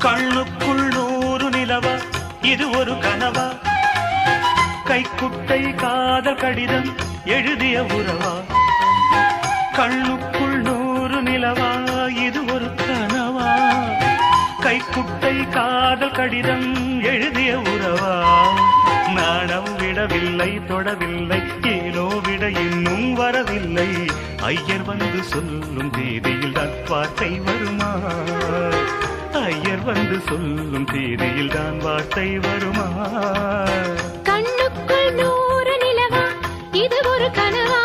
கண்ணுக்குள் 100 நிலவா இது ஒரு கனவா கைக்குட்டை காதல் கடிதம் எழுதிய உறவா கண்ணுக்குள் 100 நிலவா இது ஒரு கனவா கைக்குட்டை காதல் கடிதம் எழுதிய உறவா நாணம் விடவில்லை தொடவில்லை ஏனோ விட இன்னும் வரவில்லை ஐயர் வந்து சொல்லும் தேதியில் தான் வார்த்தை வருமா ஐயர் வந்து சொல்லும் தேதியில் தான் வார்த்தை வருமா கண்ணுக்குள் 100 நிலவா இது ஒரு கனவா